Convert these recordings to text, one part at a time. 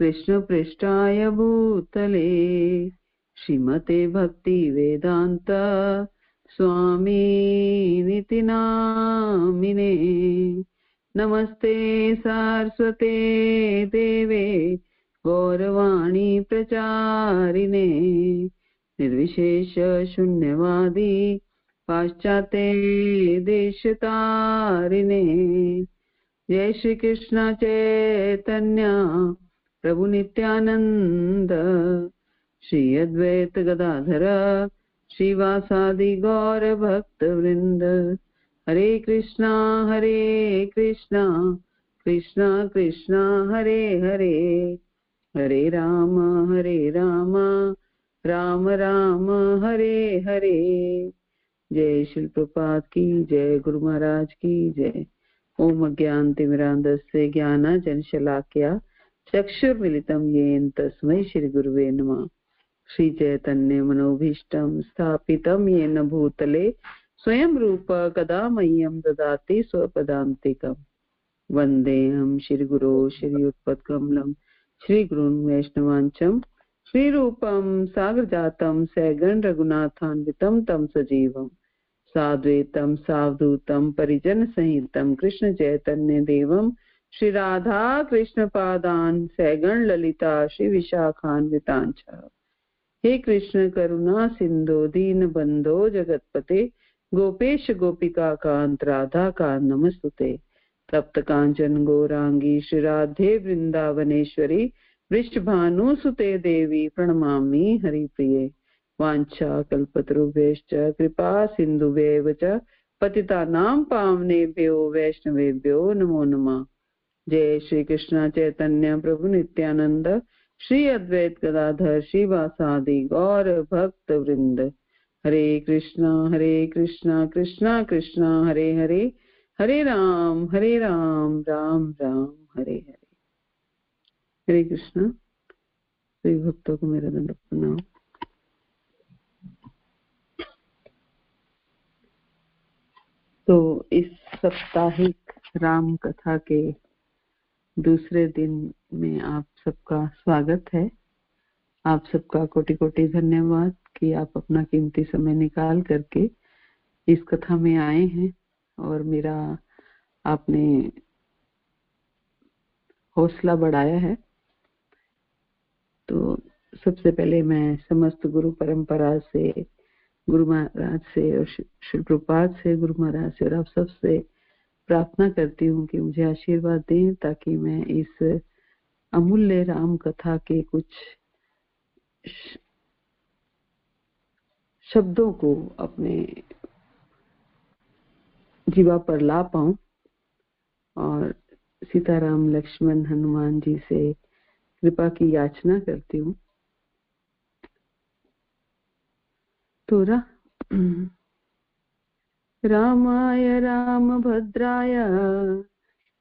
कृष्ण पृष्ठाय भूतले श्रीमते भक्ति वेदांत स्वामिनिति नामिने। नमस्ते सारस्वते देवे गौरवाणी प्रचारिणे निर्विशेष शून्यवादी पाश्चात्य देशतारिणे। जय श्री कृष्ण चैतन्य प्रभु नित्यानंद श्री अद्वैत गदाधर श्रीवासादि गौर भक्त वृंद। हरे कृष्णा कृष्णा कृष्णा हरे हरे, हरे राम राम राम हरे हरे। जय श्री प्रभुपाद की जय, गुरु महाराज की जय। ओम अज्ञानतिमिरान्धस्य ज्ञानाञ्जनशलाकया चक्षुर्मिलितं येन तस्मै श्री गुरुवे नमः। श्री चैतन्य मनोभीष्टं स्थापितं येन भूतले स्वयं रूप कदा मह्यं ददाति स्वपदान्तिकम्। वन्देऽहं श्रीगुरो श्रीयुतपत्कमलं श्रीगुरुन् वैष्णवांचं श्रीरूपं साग्रजातं सगण रघुनाथान्वितं तं सजीवम् साद्वैतं सावधूतं परिजन सहितं कृष्ण चैतन्य देवं श्री राधा कृष्ण पादान सगण ललिता श्री विशाखान्वितांच। हे कृष्ण करुणा सिंधु दीन बंधो जगतपते गोपेश गोपिका कांत राधा कांत नमस्तुते। तप्त कांचन गौरांगी श्री राधे वृंदावनेश्वरी वृषभानुसुते देवी प्रणमामि हरिप्रिये। वाञ्छा कल्पतरुभ्यश्च कृपा सिन्धुभ्येव च पतितानां पावनेभ्यो वैष्णवेभ्यो नमो नमः। जय श्री कृष्ण चैतन्य प्रभु नित्यानंद श्री अद्वैत गदाधर श्रीवासादि गौर भक्त वृंद। हरे कृष्णा कृष्णा कृष्णा हरे हरे, हरे राम राम राम हरे हरे। हरे कृष्णा। सभी भक्तों को मेरा दंड प्रणाम। तो इस साप्ताहिक राम कथा के दूसरे दिन में आप सबका स्वागत है। आप सबका कोटि कोटि धन्यवाद कि आप अपना कीमती समय निकाल करके इस कथा में आए हैं और मेरा आपने हौसला बढ़ाया है। तो सबसे पहले मैं समस्त गुरु परंपरा से, गुरु महाराज से और श्री प्रभुपाद से, गुरु महाराज से और आप सबसे प्रार्थना करती हूँ कि मुझे आशीर्वाद दें ताकि मैं इस अमूल्य राम कथा के कुछ शब्दों को अपने जीवा पर ला पाऊं और सीताराम लक्ष्मण हनुमान जी से कृपा की याचना करती हूँ। तो रामाय रामभद्राय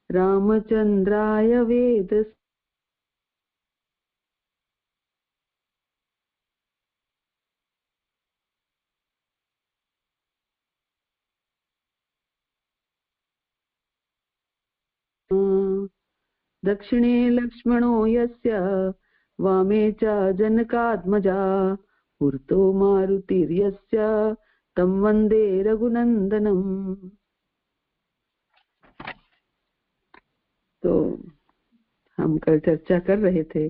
रामचंद्राय वेदसे दक्षिणे लक्ष्मणो यस्य वामे च जनकात्मजा पुरतो मारुतिर्यस्य तं वन्दे रघुनन्दनम्। तो हम कल चर्चा कर रहे थे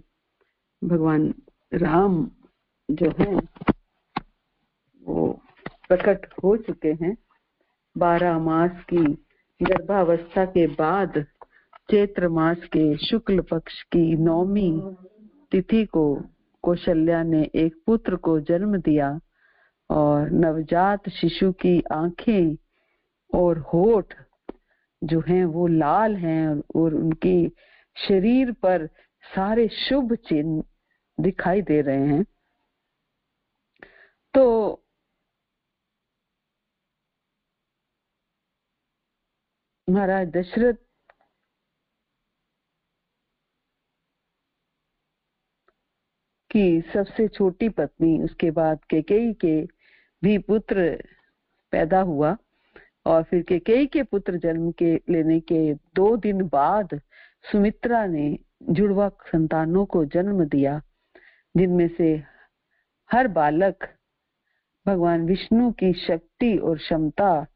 भगवान राम जो है वो प्रकट हो चुके हैं 12 मास की गर्भावस्था के बाद चैत्र मास के शुक्ल पक्ष की 9वीं तिथि को कौशल्या ने एक पुत्र को जन्म दिया और नवजात शिशु की आंखें और होठ जो हैं वो लाल हैं और उनकी शरीर पर सारे शुभ चिन्ह दिखाई दे रहे हैं। तो महाराज दशरथ की सबसे छोटी पत्नी, उसके बाद कैकेयी के भी पुत्र पैदा हुआ और फिर कैकेयी के पुत्र जन्म के लेने के 2 दिन बाद सुमित्रा ने जुड़वा संतानों को जन्म दिया, जिनमें से हर बालक भगवान विष्णु की शक्ति और क्षमता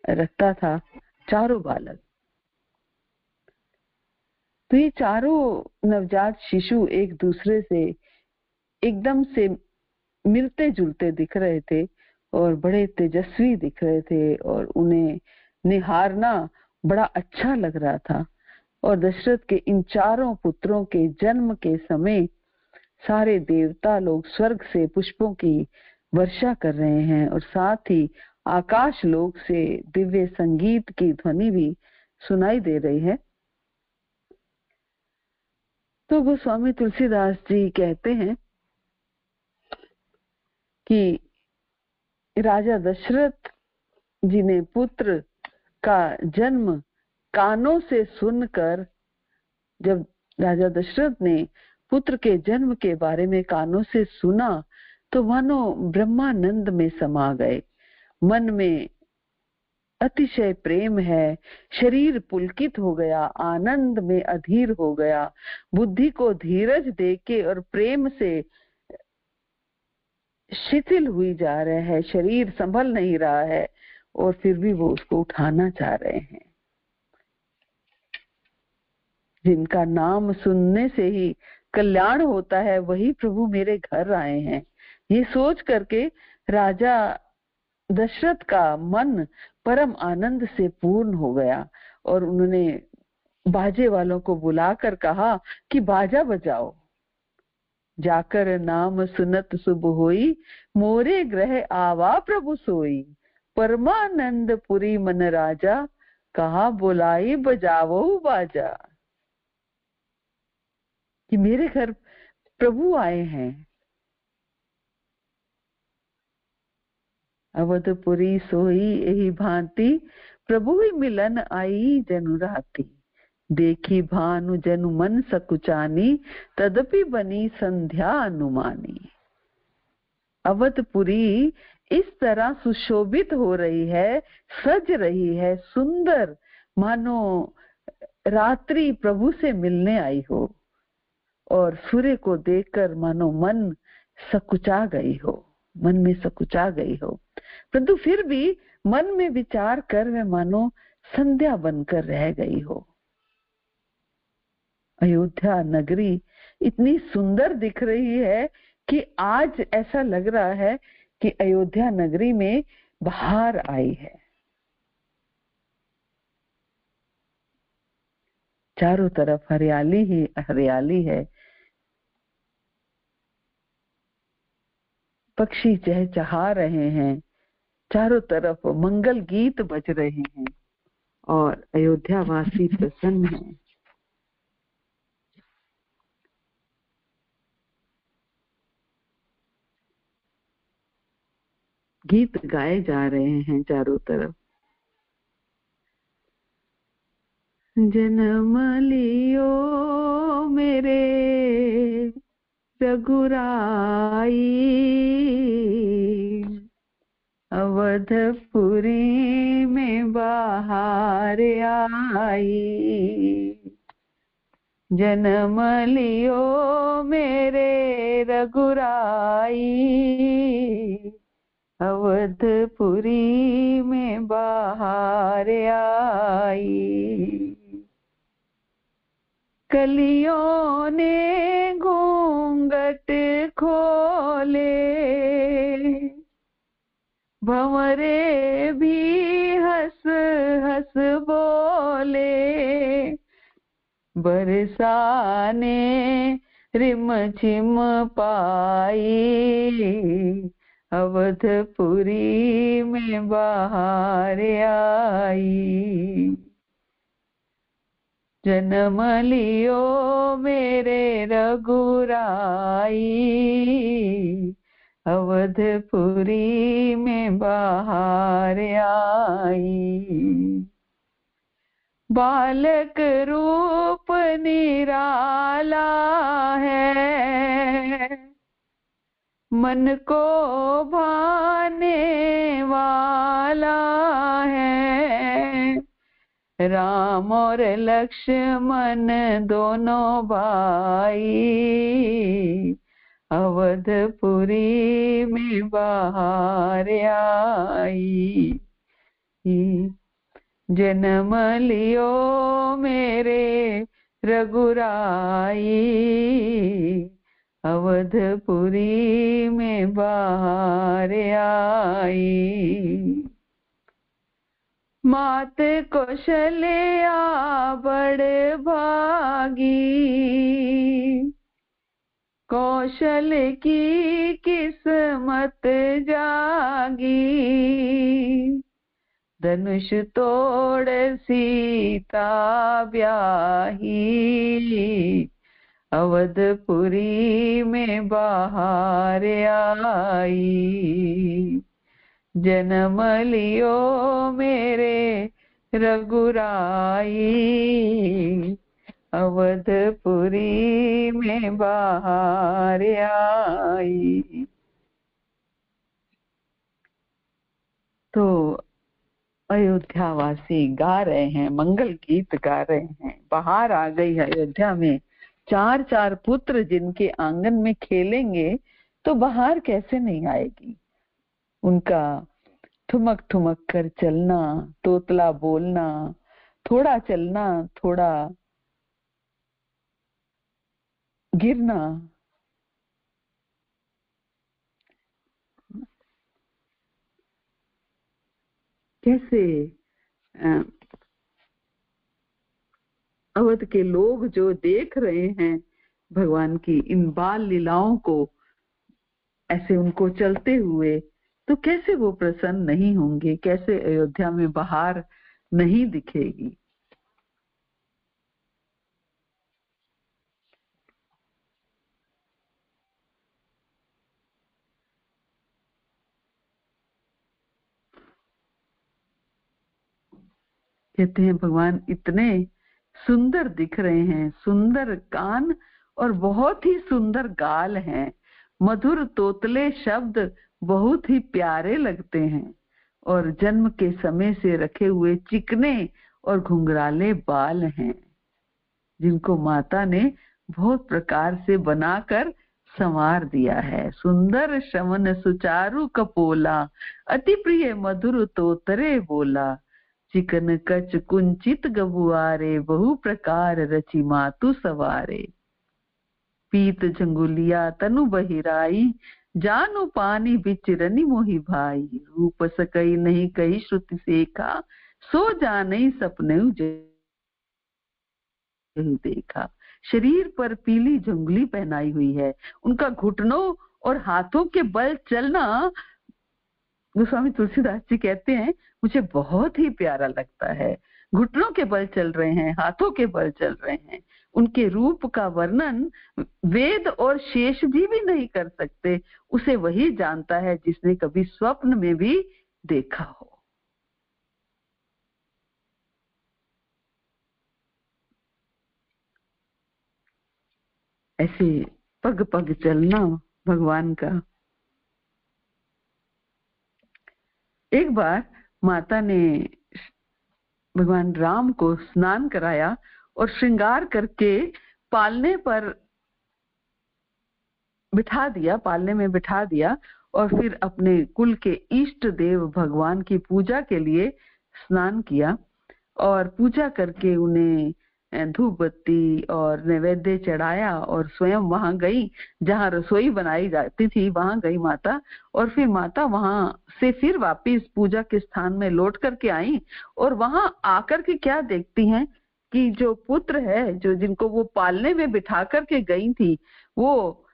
रखता था, चारों बालक। तो ये चारों नवजात शिशु एक दूसरे से एकदम से मिलते जुलते दिख रहे थे और बड़े तेजस्वी दिख रहे थे और उन्हें निहारना बड़ा अच्छा लग रहा था। और दशरथ के इन चारों पुत्रों के जन्म के समय सारे देवता लोग स्वर्ग से पुष्पों की वर्षा कर रहे हैं और साथ ही आकाश लोक से दिव्य संगीत की ध्वनि भी सुनाई दे रही है। तो गोस्वामी तुलसीदास जी कहते हैं कि राजा दशरथ जी ने पुत्र का जन्म कानों से सुनकर, जब राजा दशरथ ने पुत्र के जन्म के बारे में कानों से सुना तो मानो ब्रह्मानंद में समा गए। मन में अतिशय प्रेम है, शरीर पुलकित हो गया, आनंद में अधीर हो गया, बुद्धि को धीरज देके और प्रेम से शिथिल हुई जा रहा है, शरीर संभल नहीं रहा है और फिर भी वो उसको उठाना चाह रहे हैं। जिनका नाम सुनने से ही कल्याण होता है वही प्रभु मेरे घर आए हैं। ये सोच करके राजा दशरथ का मन परम आनंद से पूर्ण हो गया और उन्होंने बाजे वालों को बुलाकर कहा कि बाजा बजाओ। जाकर नाम सुनत शुभ होई, मोरे ग्रह आवा प्रभु सोई। परमानंद पुरी मन राजा, कहा बुलाई बजावो बाजा। कि मेरे घर प्रभु आए हैं। अवधपुरी सोई यही भांति, प्रभु ही मिलन आई जनु राती। देखी भानु जनु मन सकुचानी, तदपि बनी संध्या अनुमानी। अवधपुरी इस तरह सुशोभित हो रही है, सज रही है, सुंदर, मानो रात्रि प्रभु से मिलने आई हो और सूर्य को देखकर मानो मन सकुचा गई हो, मन में सकुचा गई हो, परंतु फिर भी मन में विचार कर वे मानो संध्या बनकर रह गई हो। अयोध्या नगरी इतनी सुंदर दिख रही है कि आज ऐसा लग रहा है कि अयोध्या नगरी में बहार आई है। चारों तरफ हरियाली ही हरियाली है, पक्षी चहचहा रहे हैं, चारों तरफ मंगल गीत बज रहे हैं और अयोध्या वासी प्रसन्न हैं। गीत गाए जा रहे हैं चारों तरफ। जन्म लियो मेरे रघुराई, अवधपुरी में बाहर आई। जन्म लियो मेरे रघुराई, अवधपुरी में बाहर आई। कलियों ने घूंघट खोले, भंवरे भी हंस हंस बोले। बरसाने रिमझिम पाई, अवधपुरी में बाहर आई। जन्म लियो मेरे रघुराई, अवधपुरी में बाहर आई। बालक रूप निराला है, मन को भाने वाला है। राम और लक्ष्मण दोनों भाई अवधपुरी में बाहर आई। जन्म लियो मेरे रघुराई अवधपुरी में बाहर आई। मात कौशल्या बड़ भागी कौशल की किस्मत जागी। धनुष तोड़ सीता ब्याही अवधपुरी में बाहर आई। जन्म लियो मेरे रघुराई अवधपुरी में बाहर आई। तो अयोध्यावासी गा रहे हैं, मंगल गीत गा रहे हैं। बाहर आ गई है अयोध्या में। चार चार पुत्र जिनके आंगन में खेलेंगे तो बाहर कैसे नहीं आएगी। उनका ठुमक ठुमक कर चलना, तोतला बोलना, थोड़ा चलना थोड़ा गिरना, कैसे अवध के लोग जो देख रहे हैं भगवान की इन बाल लीलाओं को, ऐसे उनको चलते हुए, तो कैसे वो प्रसन्न नहीं होंगे, कैसे अयोध्या में बाहर नहीं दिखेगी। कहते हैं भगवान इतने सुंदर दिख रहे हैं, सुंदर कान और बहुत ही सुंदर गाल हैं, मधुर तोतले शब्द बहुत ही प्यारे लगते हैं, और जन्म के समय से रखे हुए चिकने और घुंघराले बाल हैं, जिनको माता ने बहुत प्रकार से बनाकर संवार दिया है। सुंदर श्रवण सुचारु कपोला, अति प्रिय मधुर तोतरे बोला, चिकन कच कुंचित गबुआरे, बहु प्रकार रचि मातु सवारे। पीत झंगुलिया तनु बहिराई, जानु पानी बिच रनि मोहि भाई, रूप सकई नहीं कही श्रुति सेखा, सो जानई सपने देखा। शरीर पर पीली झुंगली पहनाई हुई है, उनका घुटनों और हाथों के बल चलना, गोस्वामी तुलसीदास जी कहते हैं, मुझे बहुत ही प्यारा लगता है। घुटनों के बल चल रहे हैं, हाथों के बल चल रहे हैं। उनके रूप का वर्णन वेद और शेष भी नहीं कर सकते, उसे वही जानता है जिसने कभी स्वप्न में भी देखा हो। ऐसे पग पग चलना भगवान का। एक बार माता ने भगवान राम को स्नान कराया और श्रृंगार करके पालने पर बिठा दिया, पालने में बिठा दिया, और फिर अपने कुल के इष्ट देव भगवान की पूजा के लिए स्नान किया, और पूजा करके उन्हें धूप बत्ती और नैवेद्य चढ़ाया, और स्वयं वहां गई जहां रसोई बनाई जाती थी, वहां गई माता। और फिर माता वहां से फिर वापिस पूजा के स्थान में लौट करके आई, और वहां आकर के क्या देखती हैं कि जो पुत्र है, जो जिनको वो पालने में बिठा करके गई थी, वो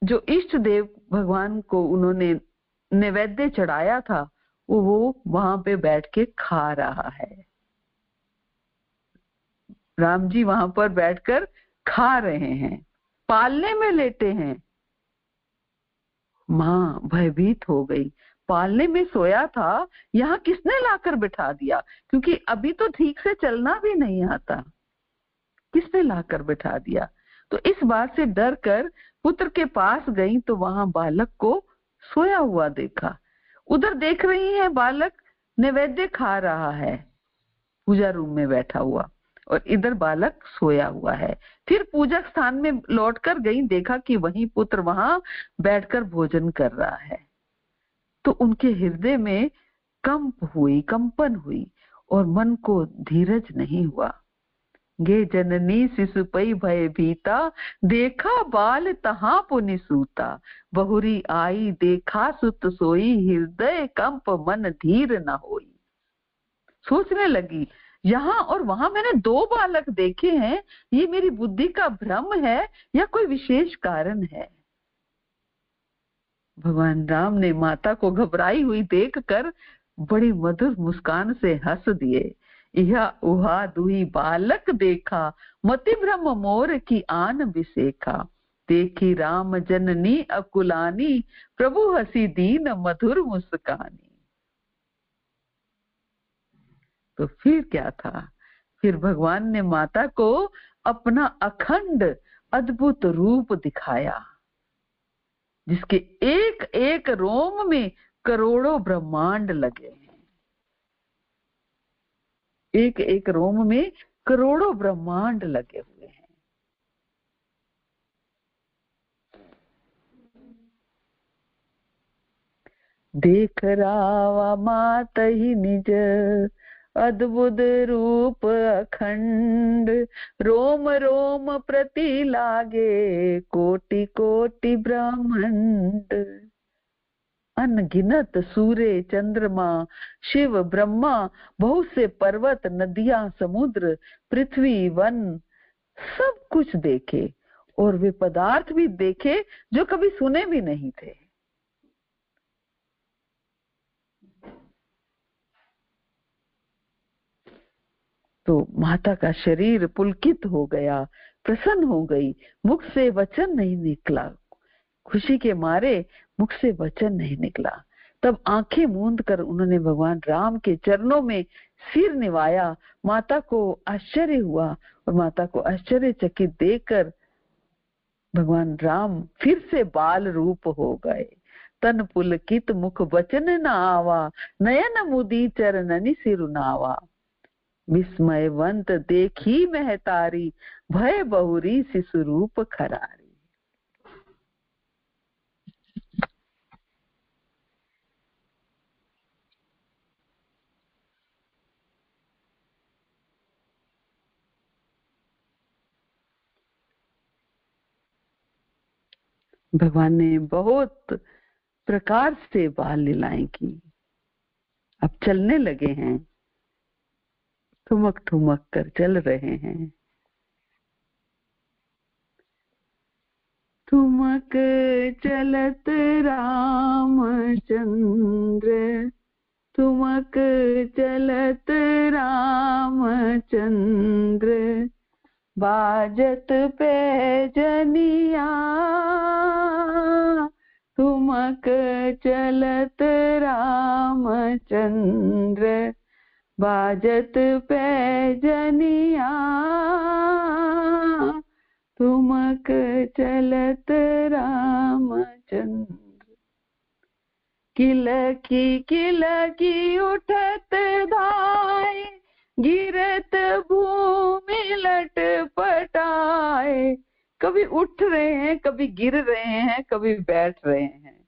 जो इष्ट देव भगवान को उन्होंने नैवेद्य चढ़ाया था, वो वहां पे बैठ के खा रहा है। राम जी वहां पर बैठकर खा रहे हैं, पालने में लेटे हैं। माँ भयभीत हो गई, पालने में सोया था, यहाँ किसने लाकर बिठा दिया, क्योंकि अभी तो ठीक से चलना भी नहीं आता, किसने लाकर बिठा दिया। तो इस बात से डर कर पुत्र के पास गई तो वहां बालक को सोया हुआ देखा। उधर देख रही है बालक नैवेद्य खा रहा है, पूजा रूम में बैठा हुआ और इधर बालक सोया हुआ है। फिर पूजक स्थान में लौटकर गई, देखा कि वही पुत्र वहां बैठकर भोजन कर रहा है। तो उनके हृदय में कंपन हुई और मन को धीरज नहीं हुआ। गे जननी शिशुपई भय भीता, देखा बाल तहां पुनि सूता। बहुरी आई देखा सुत सोई, हृदय कंप मन धीर न होई। सोचने लगी, यहाँ और वहां मैंने 2 बालक देखे हैं, ये मेरी बुद्धि का भ्रम है या कोई विशेष कारण है। भगवान राम ने माता को घबराई हुई देखकर बड़ी मधुर मुस्कान से हंस दिए। यह उहा दुही बालक देखा, मति भ्रम मोर की आन बिसेखा। देखी राम जननी अकुलानी, प्रभु हसी दीन मधुर मुस्कानी। तो फिर क्या था, फिर भगवान ने माता को अपना अखंड अद्भुत रूप दिखाया, जिसके एक एक रोम में करोड़ों ब्रह्मांड लगे हैं। एक एक रोम में करोड़ों ब्रह्मांड लगे हुए हैं। देख रावा मात ही निज, अद्भुत रूप अखंड। रोम रोम प्रति लागे, कोटि कोटि ब्रह्मांड। अनगिनत सूर्य चंद्रमा शिव ब्रह्मा, बहुत से पर्वत नदियां समुद्र पृथ्वी वन, सब कुछ देखे और वे पदार्थ भी देखे जो कभी सुने भी नहीं थे। तो माता का शरीर पुलकित हो गया, प्रसन्न हो गई, मुख से वचन नहीं निकला, खुशी के मारे मुख से वचन नहीं निकला। तब आंखें मूंद कर उन्होंने भगवान राम के चरणों में सिर निवाया। माता को आश्चर्य हुआ और माता को आश्चर्यचकित देखकर भगवान राम फिर से बाल रूप हो गए। तन पुलकित मुख वचन न आवा, नयन मुदी चरणनि सिरुनावा। विस्मयवंत देखी महतारी, भय बहुरी शिशु रूप खरारी। भगवान ने बहुत प्रकार से बाल लीलाएं की। अब चलने लगे हैं, ठुमक ठुमक कर चल रहे हैं। ठुमक चलत रामचंद्र, ठुमक चलत रामचंद्र। बाजत पैजनिया, ठुमक चलत रामचंद्र। बाजत पैजनिया, ठुमक चलत रामचंद्र। किलकी उठत धाय, गिरत भूमि लटपटाए। कभी उठ रहे हैं, कभी गिर रहे हैं, कभी बैठ रहे हैं।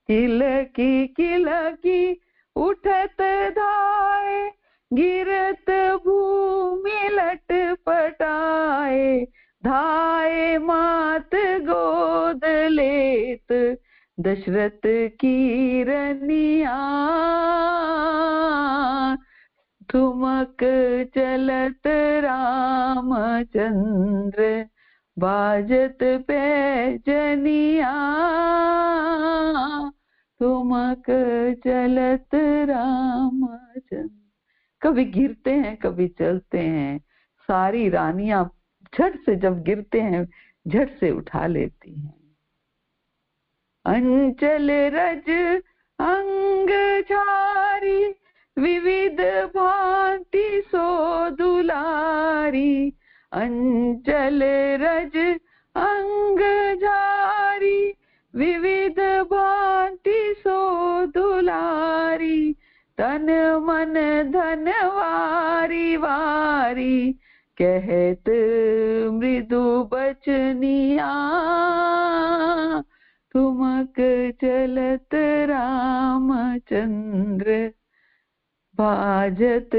किलकी उठत धाय, गिरत भूमि लटपटाए। धाय मात गोद लेत, दशरथ की रनिया। ठुमक चलत रामचंद्र, बाजत पैजनिया। ठुमक चलत रामचंद्र। कभी गिरते हैं, कभी चलते हैं। सारी रानियां झट से जब गिरते हैं, झट से उठा लेती हैं। अंचल रज अंग झारी, विविध भांति सो दुलारी। अंचल रज अंग झारी, विविध भांति सो दुलारी। तन मन धन वारी वारी, कहत मृदु बचनिया, ठुमक चलत रामचंद्र, बाजत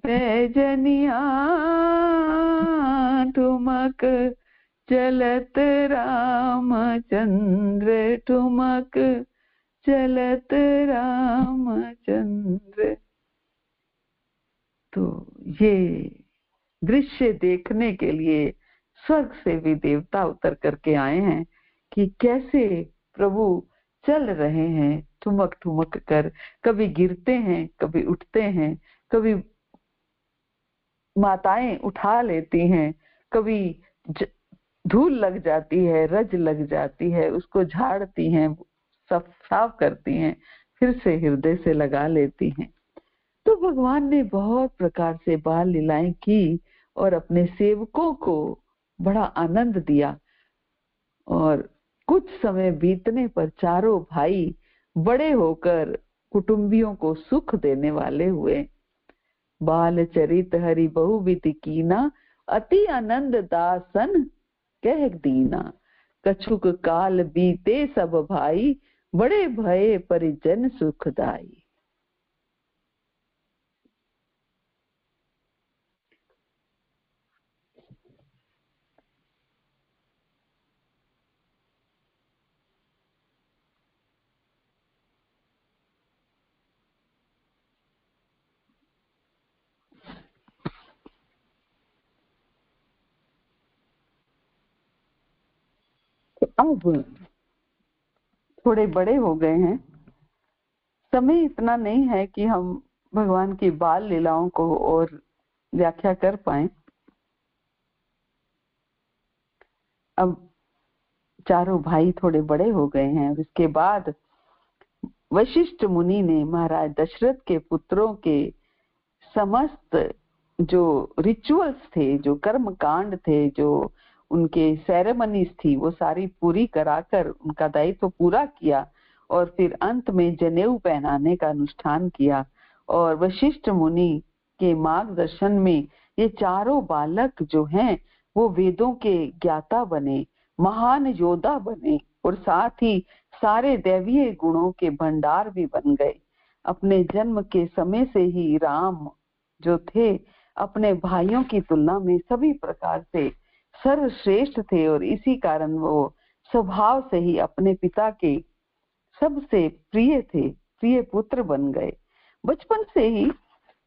पैजनिया, ठुमक चलत रामचंद्र, ठुमक चलत रामचंद्र। तो ये दृश्य देखने के लिए स्वर्ग से भी देवता उतर करके आए हैं कि कैसे प्रभु चल रहे हैं ठुमक ठुमक कर। कभी गिरते हैं, कभी उठते हैं, कभी माताएं उठा लेती हैं, कभी धूल लग जाती है, रज लग जाती है, उसको झाड़ती हैं, साफ करती हैं, फिर से हृदय से लगा लेती हैं। तो भगवान ने बहुत प्रकार से बाल लीलाएं की और अपने सेवकों को बड़ा आनंद दिया। और कुछ समय बीतने पर चारों भाई बड़े होकर कुटुंबियों को सुख देने वाले हुए। बाल चरित हरि बहुविधि कीना, अति आनंद दासन कह दीना, कछुक काल बीते सब भाई, बड़े भये परिजन सुखदाई। अब थोड़े बड़े हो गए हैं, समय इतना नहीं है कि हम भगवान की बाल लीलाओं को और व्याख्या कर पाए। अब चारों भाई थोड़े बड़े हो गए हैं। उसके बाद वशिष्ठ मुनि ने महाराज दशरथ के पुत्रों के समस्त जो रिचुअल्स थे, जो कर्म कांड थे, जो उनके सेरेमनीज थी, वो सारी पूरी कराकर उनका दायित्व पूरा किया और फिर अंत में जनेऊ पहनाने का अनुष्ठान किया। और वशिष्ठ मुनि के मार्गदर्शन में ये चारों बालक जो हैं वो वेदों के ज्ञाता बने, महान योद्धा बने और साथ ही सारे दैवीय गुणों के भंडार भी बन गए। अपने जन्म के समय से ही राम जो थे अपने भाइयों की तुलना में सभी प्रकार से सर्वश्रेष्ठ थे और इसी कारण वो स्वभाव से ही अपने पिता के सबसे प्रिय थे, प्रिय पुत्र बन गए। बचपन से ही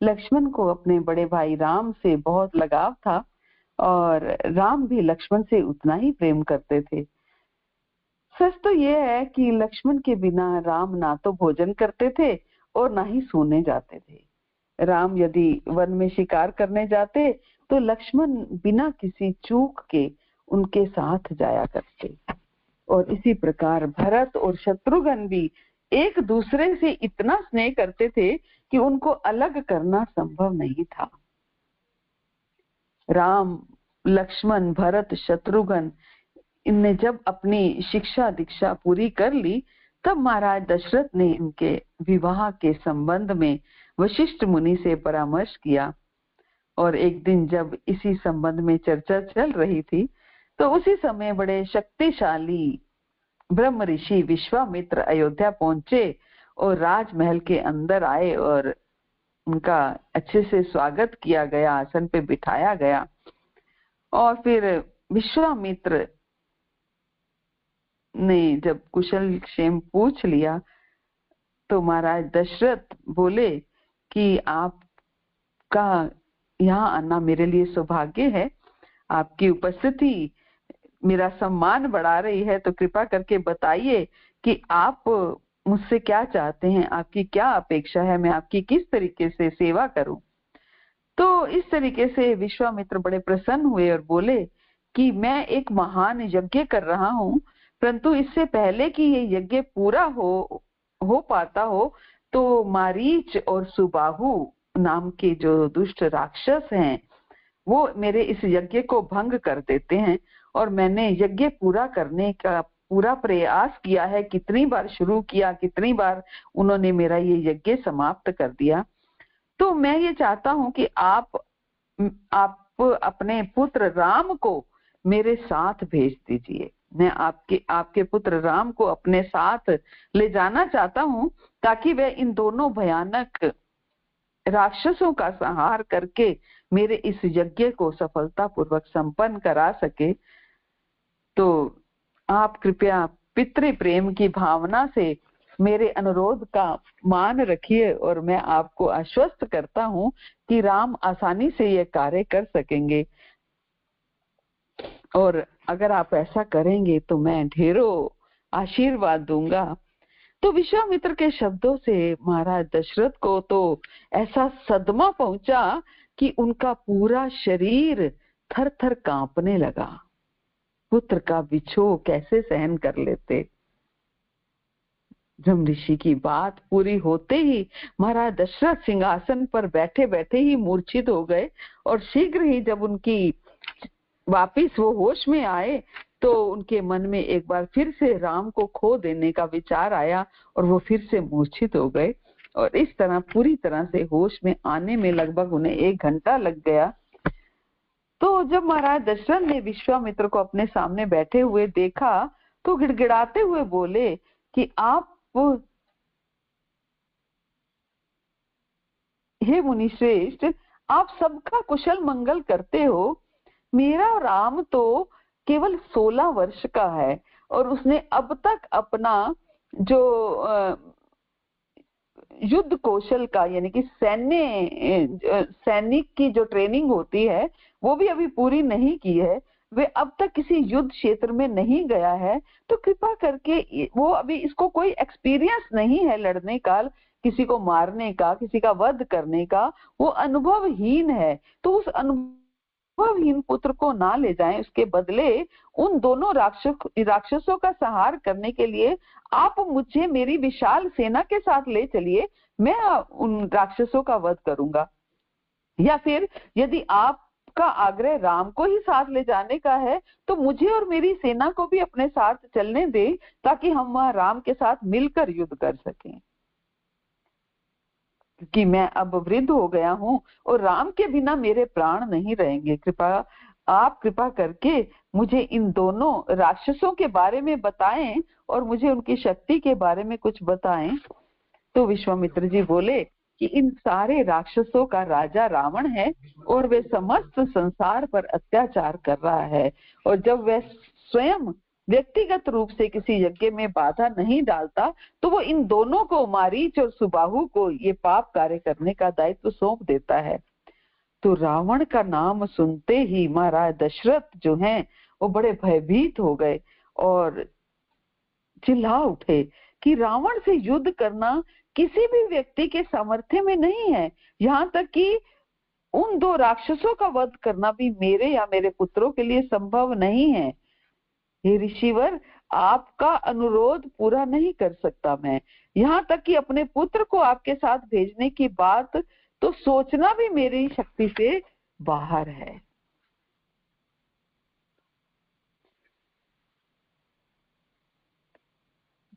लक्ष्मण को अपने बड़े भाई राम से बहुत लगाव था और राम भी लक्ष्मण से उतना ही प्रेम करते थे। सच तो ये है कि लक्ष्मण के बिना राम ना तो भोजन करते थे और ना ही सोने जाते थे। राम यदि वन में शिकार करने जाते तो लक्ष्मण बिना किसी चूक के उनके साथ जाया करते। और इसी प्रकार भरत और शत्रुघ्न भी एक दूसरे से इतना स्नेह करते थे कि उनको अलग करना संभव नहीं था। राम, लक्ष्मण, भरत, शत्रुघ्न इनने जब अपनी शिक्षा दीक्षा पूरी कर ली तब महाराज दशरथ ने इनके विवाह के संबंध में वशिष्ठ मुनि से परामर्श किया। और एक दिन जब इसी संबंध में चर्चा चल रही थी तो उसी समय बड़े शक्तिशाली ब्रह्म ऋषि विश्वामित्र अयोध्या पहुंचे और राजमहल के अंदर आए और उनका अच्छे से स्वागत किया गया, आसन पे बिठाया गया। और फिर विश्वामित्र ने जब कुशल क्षेम पूछ लिया तो महाराज दशरथ बोले कि आपका यहाँ आना मेरे लिए सौभाग्य है, आपकी उपस्थिति मेरा सम्मान बढ़ा रही है, तो कृपा करके बताइए कि आप मुझसे क्या चाहते हैं, आपकी क्या अपेक्षा है, मैं आपकी किस तरीके से सेवा करूं। तो इस तरीके से विश्वामित्र बड़े प्रसन्न हुए और बोले कि मैं एक महान यज्ञ कर रहा हूं, परंतु इससे पहले कि ये यज्ञ पूरा हो पाता हो तो मारीच और सुबाहु नाम के जो दुष्ट राक्षस हैं वो मेरे इस यज्ञ को भंग कर देते हैं और मैंने यज्ञ पूरा करने का पूरा प्रयास किया है, कितनी बार शुरू किया, कितनी बार उन्होंने मेरा ये यज्ञ समाप्त कर दिया। तो मैं ये चाहता हूं कि आप अपने पुत्र राम को मेरे साथ भेज दीजिए। मैं आपके पुत्र राम को अपने साथ ले जाना चाहता हूं, ताकि वह इन दोनों भयानक राक्षसों का संहार करके मेरे इस यज्ञ को सफलतापूर्वक संपन्न करा सके। तो आप कृपया पितृ प्रेम की भावना से मेरे अनुरोध का मान रखिए, और मैं आपको आश्वस्त करता हूं कि राम आसानी से यह कार्य कर सकेंगे। और अगर आप ऐसा करेंगे तो मैं ढेरों आशीर्वाद दूंगा। तो विश्वामित्र के शब्दों से महाराज दशरथ को तो ऐसा सदमा पहुंचा कि उनका पूरा शरीर थर थर कांपने लगा। पुत्र का विछोह कैसे सहन कर लेते। ब्रह्म ऋषि की बात पूरी होते ही महाराज दशरथ सिंहासन पर बैठे बैठे ही मूर्छित हो गए, और शीघ्र ही जब उनकी वापिस वो होश में आए तो उनके मन में एक बार फिर से राम को खो देने का विचार आया, और वो फिर से मूर्छित हो गए। और इस तरह पूरी तरह से होश में आने में लगभग उन्हें 1 घंटा लग गया। तो जब महाराज दशरथ ने विश्वामित्र को अपने सामने बैठे हुए देखा तो गिड़गिड़ाते हुए बोले कि आप, हे मुनि श्रेष्ठ, आप सबका कुशल मंगल करते हो। मेरा राम तो केवल 16 वर्ष का है, और उसने अब तक अपना जो युद्ध कौशल का, यानी कि सैनिक की जो ट्रेनिंग होती है वो भी अभी पूरी नहीं की है। वे अब तक किसी युद्ध क्षेत्र में नहीं गया है, तो कृपा करके वो अभी इसको कोई एक्सपीरियंस नहीं है लड़ने का, किसी को मारने का, किसी का वध करने का, वो अनुभवहीन है। तो उस अनुभवहीन पुत्र को ना ले जाएं, उसके बदले उन दोनों राक्षसों का संहार करने के लिए आप मुझे मेरी विशाल सेना के साथ ले चलिए, मैं उन राक्षसों का वध करूंगा। या फिर यदि आपका आग्रह राम को ही साथ ले जाने का है तो मुझे और मेरी सेना को भी अपने साथ चलने दें, ताकि हम वहां राम के साथ मिलकर युद्ध कर सकें। क्योंकि मैं अब वृद्ध हो गया हूं और राम के बिना मेरे प्राण नहीं रहेंगे। आप कृपा करके मुझे इन दोनों राक्षसों के बारे में बताएं और मुझे उनकी शक्ति के बारे में कुछ बताएं। तो विश्वामित्र जी बोले कि इन सारे राक्षसों का राजा रावण है, और वे समस्त संसार पर अत्याचार कर रहा है, और जब वह स्वयं व्यक्तिगत रूप से किसी यज्ञ में बाधा नहीं डालता तो वो इन दोनों को, मारीच और सुबाहु को, ये पाप कार्य करने का दायित्व सौंप देता है। तो रावण का नाम सुनते ही महाराज दशरथ जो हैं वो बड़े भयभीत हो गए और चिल्ला उठे कि रावण से युद्ध करना किसी भी व्यक्ति के सामर्थ्य में नहीं है। यहाँ तक कि उन 2 राक्षसों का वध करना भी मेरे या मेरे पुत्रों के लिए संभव नहीं है। हे ऋषिवर, आपका अनुरोध पूरा नहीं कर सकता मैं। यहाँ तक कि अपने पुत्र को आपके साथ भेजने की बात तो सोचना भी मेरी शक्ति से बाहर है।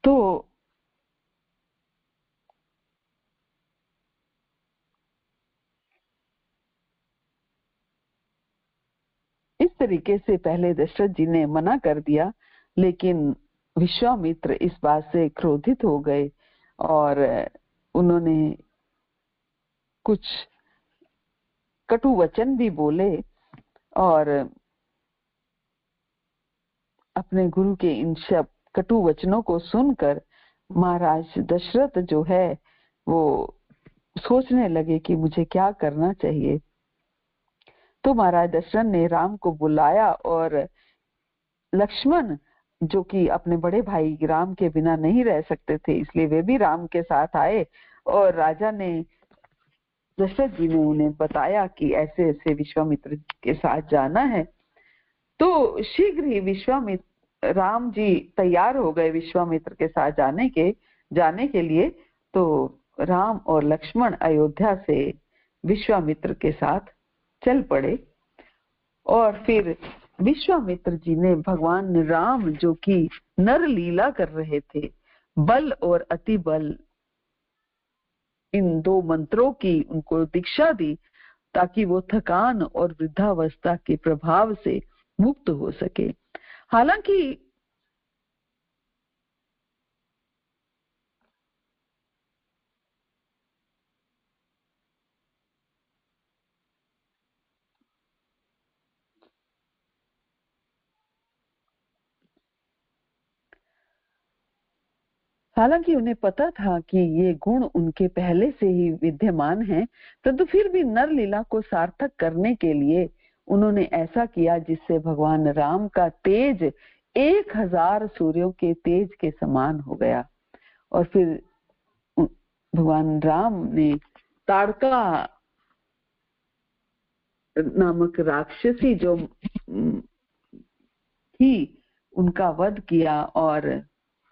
तो इस तरीके से पहले दशरथ जी ने मना कर दिया, लेकिन विश्वामित्र इस बात से क्रोधित हो गए और उन्होंने कुछ कटु वचन भी बोले, और अपने गुरु के इन कटु वचनों को सुनकर महाराज दशरथ जो है वो सोचने लगे कि मुझे क्या करना चाहिए। तो महाराज दशरथ ने राम को बुलाया, और लक्ष्मण जो कि अपने बड़े भाई राम के बिना नहीं रह सकते थे, इसलिए वे भी राम के साथ आए, और राजा ने, दशरथ जी ने उन्हें बताया कि ऐसे ऐसे विश्वामित्र के साथ जाना है। तो शीघ्र ही राम जी तैयार हो गए विश्वामित्र के साथ जाने के लिए। तो राम और लक्ष्मण अयोध्या से विश्वामित्र के साथ चल पड़े, और फिर विश्वामित्र जी ने भगवान राम जो कि नर लीला कर रहे थे, बल और अति बल इन 2 मंत्रों की उनको दीक्षा दी ताकि वो थकान और वृद्धावस्था के प्रभाव से मुक्त हो सके। हालांकि उन्हें पता था कि ये गुण उनके पहले से ही विद्यमान हैं, परंतु फिर भी नर लीला को सार्थक करने के लिए उन्होंने ऐसा किया जिससे भगवान राम का तेज 1000 सूर्यों के तेज के समान हो गया। और फिर भगवान राम ने ताड़का नामक राक्षसी जो थी उनका वध किया, और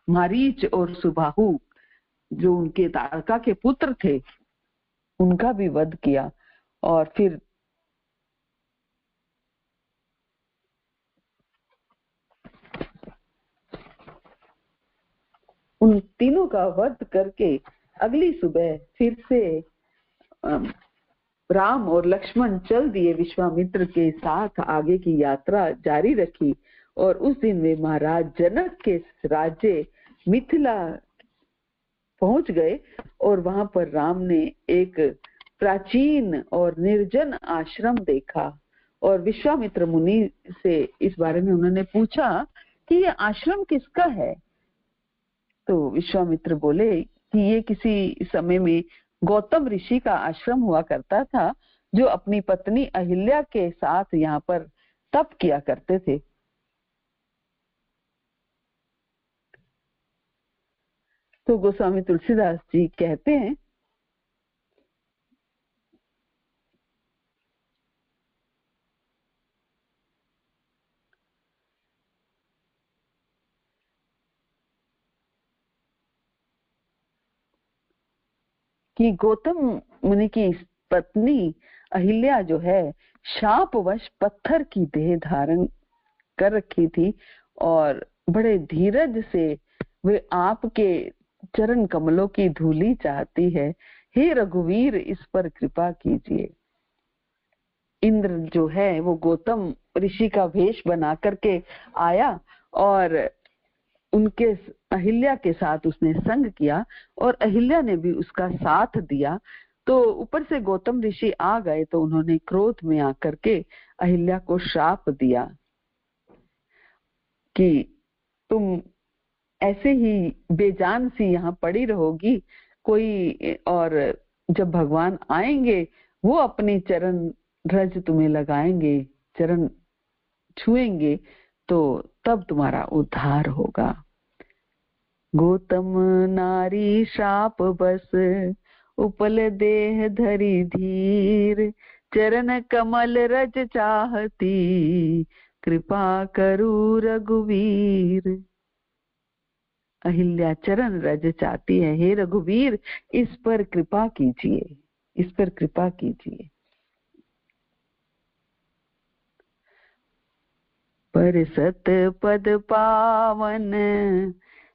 मारीच और सुबाहु जो उनके ताड़का के पुत्र थे उनका भी वध किया। और फिर उन तीनों का वध करके अगली सुबह फिर से राम और लक्ष्मण चल दिए, विश्वामित्र के साथ आगे की यात्रा जारी रखी। और उस दिन वे महाराज जनक के राज्य मिथिला पहुंच गए और वहां पर राम ने एक प्राचीन और निर्जन आश्रम देखा। और विश्वामित्र मुनि से इस बारे में उन्होंने पूछा कि ये आश्रम किसका है। तो विश्वामित्र बोले कि ये किसी समय में गौतम ऋषि का आश्रम हुआ करता था, जो अपनी पत्नी अहिल्या के साथ यहाँ पर तप किया करते थे। तो गोस्वामी तुलसीदास जी कहते हैं कि गौतम मुनि की पत्नी अहिल्या जो है शापवश पत्थर की देह धारण कर रखी थी, और बड़े धीरज से वे आपके चरण कमलों की धूली चाहती है। हे रघुवीर, इस पर कृपा कीजिए। इंद्र जो है वो गौतम ऋषि का वेश बना करके आया और उनके अहिल्या के साथ उसने संग किया, और अहिल्या ने भी उसका साथ दिया। तो ऊपर से गौतम ऋषि आ गए तो उन्होंने क्रोध में आकर के अहिल्या को श्राप दिया कि तुम ऐसे ही बेजान सी यहाँ पड़ी रहोगी, कोई और जब भगवान आएंगे वो अपनी चरण रज तुम्हें लगाएंगे, चरण छुएंगे, तो तब तुम्हारा उद्धार होगा। गौतम नारी शाप बस उपल देह धरी धीर, चरण कमल रज चाहती, कृपा करू रघुवीर। अहिल्या चरण रज चाहती है, हे रघुवीर इस पर कृपा कीजिए, इस पर कृपा कीजिए। पर सत पद पावन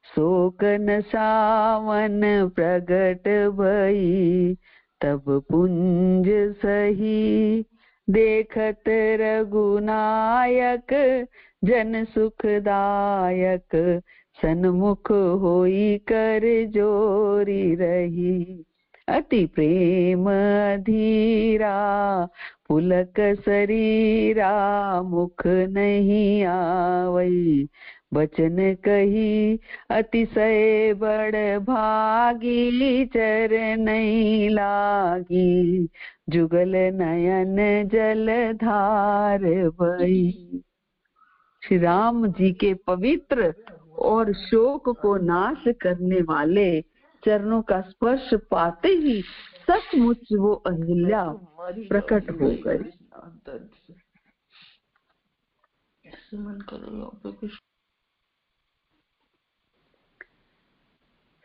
शोक न सावन प्रगट भई, तब पुंज सही देखत रघुनायक, जन सुखदायक सन्मुख होई कर जोरी रही। अति प्रेम धीरा पुलक शरीरा, मुख नहीं आवई बचन कही, अतिशय बड़ भागी चरण लागी, जुगल नयन जल धार भई। श्री राम जी के पवित्र और शोक को नाश करने वाले चरणों का स्पर्श पाते ही सचमुच वो अहिल्या प्रकट हो गई।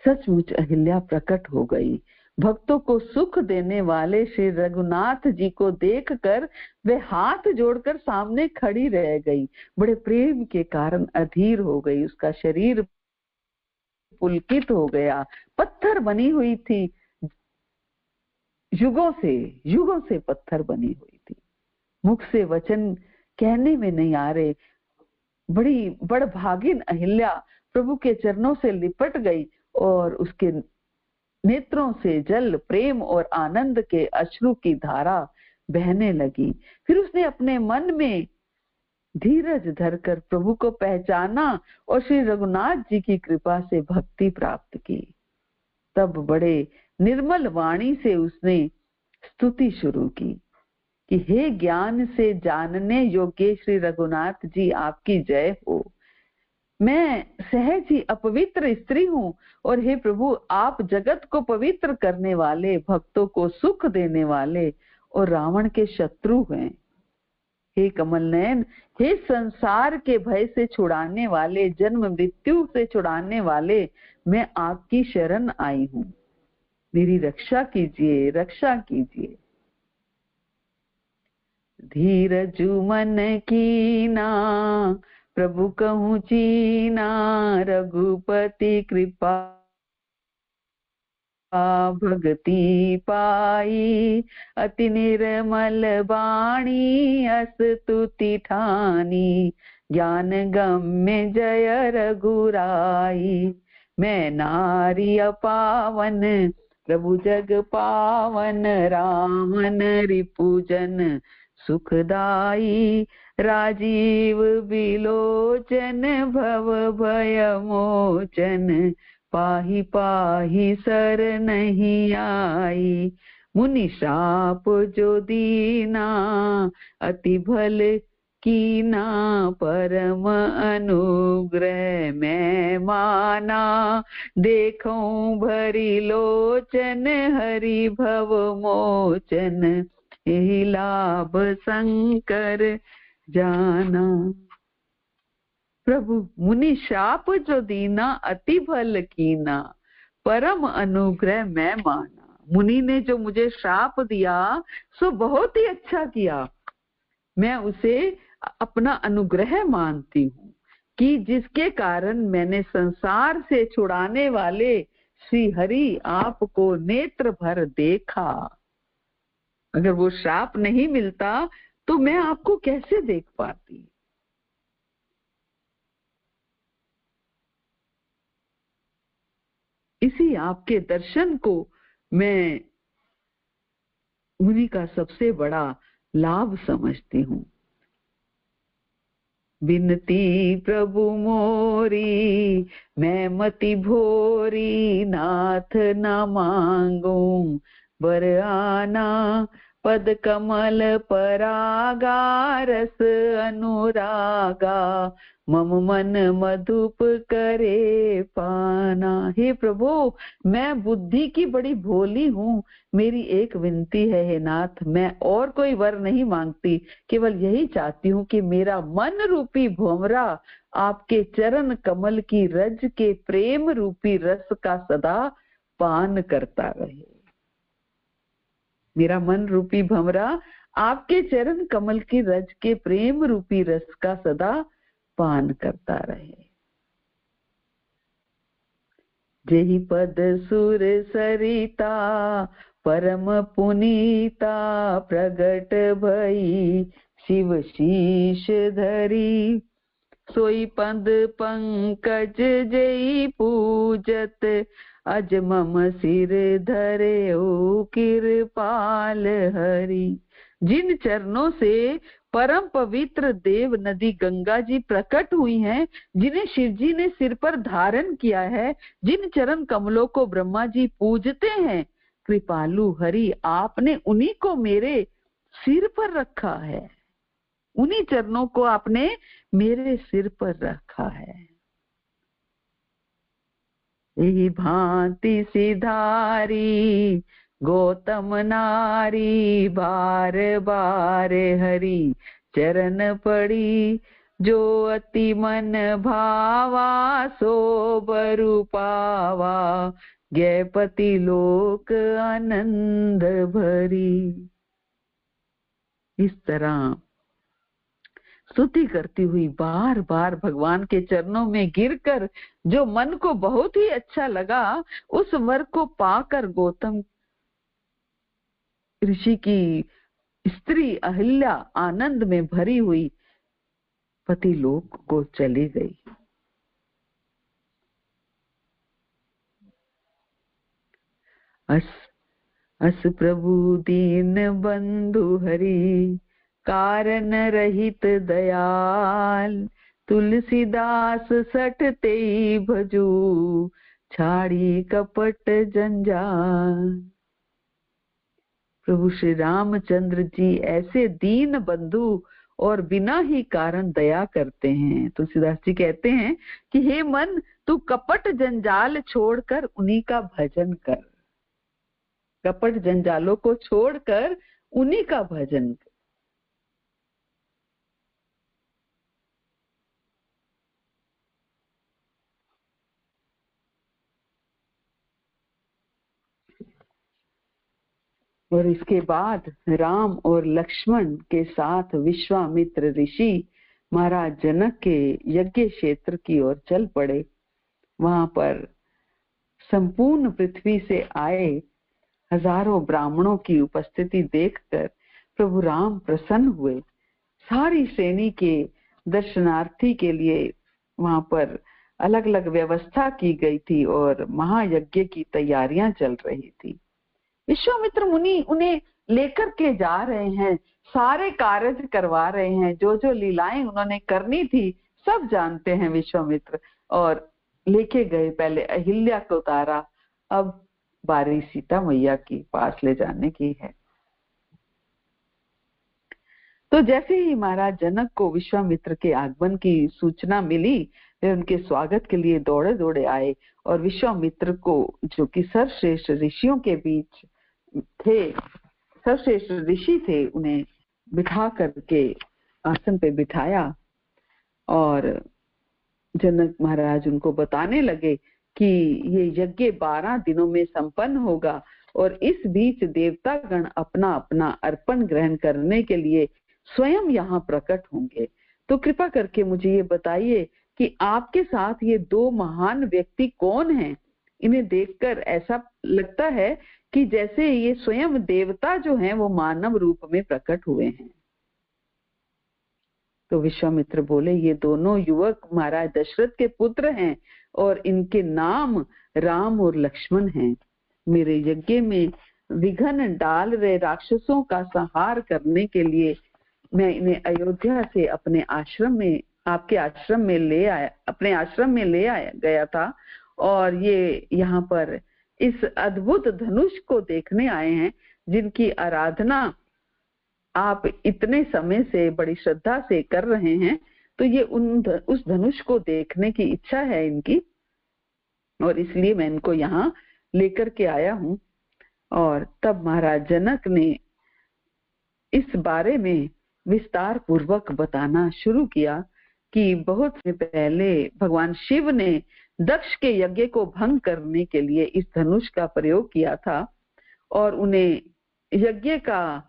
सचमुच अहिल्या प्रकट हो गई। भक्तों को सुख देने वाले श्री रघुनाथ जी को देखकर वे हाथ जोड़कर सामने खड़ी रह गई। बड़े प्रेम के कारण अधीर हो गई, उसका शरीर पुलकित हो गया। पत्थर बनी हुई थी युगों से पत्थर बनी हुई थी। मुख से वचन कहने में नहीं आ रहे। बड़ी बड़भागिन अहिल्या प्रभु के चरणों से लिपट गई और उसके नेत्रों से जल, प्रेम और आनंद के अश्रु की धारा बहने लगी। फिर उसने अपने मन में धीरज धरकर प्रभु को पहचाना और श्री रघुनाथ जी की कृपा से भक्ति प्राप्त की। तब बड़े निर्मल वाणी से उसने स्तुति शुरू की कि हे ज्ञान से जानने योग्य श्री रघुनाथ जी, आपकी जय हो। मैं सहज ही अपवित्र स्त्री हूँ और हे प्रभु, आप जगत को पवित्र करने वाले, भक्तों को सुख देने वाले और रावण के शत्रु हैं। हे कमल नयन, हे संसार के भय से छुड़ाने वाले, जन्म मृत्यु से छुड़ाने वाले, मैं आपकी शरण आई हूँ। मेरी रक्षा कीजिए, रक्षा कीजिए। धीरजु मन कीना प्रभु कहूँ चीना, रघुपति कृपा भगति पाई, अति निर्मल बाणी अस स्तुति ठानी, ज्ञान गम्य जय रघुराई। मैं नारी अपावन प्रभु जग पावन, रामन रिपुजन सुखदाई, राजीव बिलोचन भव भय मोचन, पाहि पाहि सर नहीं आई। मुनि शाप जो दीना अति भल कीना, परम अनुग्रह मैं माना, देखूं भरी लोचन हरि भव मोचन, यही लाभ शंकर जाना। प्रभु मुनि शाप जो दीना, अति भल कीना, परम अनुग्रह मैं माना। मुनि ने जो मुझे शाप दिया सो बहुत ही अच्छा किया, मैं उसे अपना अनुग्रह मानती हूँ कि जिसके कारण मैंने संसार से छुड़ाने वाले श्री हरि आपको नेत्र भर देखा। अगर वो शाप नहीं मिलता तो मैं आपको कैसे देख पाती। इसी आपके दर्शन को मैं मुनि का सबसे बड़ा लाभ समझती हूँ। बिनती प्रभु मोरी मैं मति भोरी, नाथ न मांगू बर आना, पद कमल परागा रस अनुरागा, मम मन मधुप करे पाना। हे प्रभु, मैं बुद्धि की बड़ी भोली हूँ, मेरी एक विनती है हे नाथ, मैं और कोई वर नहीं मांगती, केवल यही चाहती हूँ कि मेरा मन रूपी भंवरा आपके चरण कमल की रज के प्रेम रूपी रस का सदा पान करता रहे। मेरा मन रूपी भंवरा आपके चरण कमल की रज के प्रेम रूपी रस का सदा पान करता रहे। जेहि पद सुर सरिता परम पुनीता, प्रगट भई शिव शीश धरी, सोई पद पंकज जई पूजत, अज मम सिर धरे ओ कृपाल हरि। जिन चरणों से परम पवित्र देव नदी गंगा जी प्रकट हुई हैं, जिन्हें शिव जी ने सिर पर धारण किया है, जिन चरण कमलों को ब्रह्मा जी पूजते हैं, कृपालु हरि आपने उन्हीं को मेरे सिर पर रखा है, उन्हीं चरणों को आपने मेरे सिर पर रखा है। यही भांति सिधारी गौतम नारी, बार बार हरि चरण पड़ी, जो अति मन भावा सो बरु पावा, गैपति लोक आनंद भरी। इस तरह स्तुति करती हुई बार बार भगवान के चरणों में गिरकर जो मन को बहुत ही अच्छा लगा, उस वर को पाकर गौतम ऋषि की स्त्री अहिल्या आनंद में भरी हुई पति लोक को चली गई। अस प्रभु दीन बंधु हरि, कारण रहित दयाल, तुलसीदास सठ ते भजू, छाड़ी कपट जंजाल। प्रभु श्री रामचंद्र जी ऐसे दीन बंधु और बिना ही कारण दया करते हैं। तुलसीदास जी कहते हैं कि हे मन, तू कपट जंजाल छोड़कर उन्हीं का भजन कर। कपट जंजालों को छोड़कर उन्हीं का भजन कर। और इसके बाद राम और लक्ष्मण के साथ विश्वामित्र ऋषि महाराज जनक के यज्ञ क्षेत्र की ओर चल पड़े। वहां पर संपूर्ण पृथ्वी से आए हजारों ब्राह्मणों की उपस्थिति देखकर प्रभु राम प्रसन्न हुए। सारी श्रेणी के दर्शनार्थी के लिए वहां पर अलग अलग व्यवस्था की गई थी और महायज्ञ की तैयारियां चल रही थी। विश्वामित्र मुनि उन्हें लेकर के जा रहे हैं, सारे कार्य करवा रहे हैं, जो जो लीलाएं उन्होंने करनी थी सब जानते हैं विश्वामित्र। और लेके गए, पहले अहिल्या को उतारा, अब बारी सीता मैया की पास ले जाने की है। तो जैसे ही महाराज जनक को विश्वामित्र के आगमन की सूचना मिली, वे उनके स्वागत के लिए दौड़े दौड़े आए और विश्वामित्र को, जो कि सर्वश्रेष्ठ ऋषियों के बीच थे, सर्वश्रेष्ठ ऋषि थे, उन्हें बिठा करके आसन पे बिठाया। और जनक महाराज उनको बताने लगे कि ये यज्ञ 12 दिनों में संपन्न होगा और इस बीच देवता गण अपना अपना अर्पण ग्रहण करने के लिए स्वयं यहाँ प्रकट होंगे। तो कृपा करके मुझे ये बताइए कि आपके साथ ये 2 महान व्यक्ति कौन हैं? इन्हें देखकर ऐसा लगता है कि जैसे ये स्वयं देवता जो हैं वो मानव रूप में प्रकट हुए हैं। तो विश्वामित्र बोले, ये दोनों युवक महाराज दशरथ के पुत्र हैं और इनके नाम राम और लक्ष्मण हैं। मेरे यज्ञ में विघ्न डाल रहे राक्षसों का संहार करने के लिए मैं इन्हें अयोध्या से अपने आश्रम में, आपके आश्रम में ले आया, अपने आश्रम में ले आया गया था। और ये यहाँ पर इस अद्भुत धनुष को देखने आए हैं, जिनकी आराधना आप इतने समय से बड़ी श्रद्धा से कर रहे हैं। तो ये उस धनुष को देखने की इच्छा है इनकी, और इसलिए मैं इनको यहाँ लेकर के आया हूँ। और तब महाराज जनक ने इस बारे में विस्तार पूर्वक बताना शुरू किया कि बहुत पहले भगवान शिव ने दक्ष के यज्ञ को भंग करने के लिए इस धनुष का प्रयोग किया था, और उन्हें यज्ञ का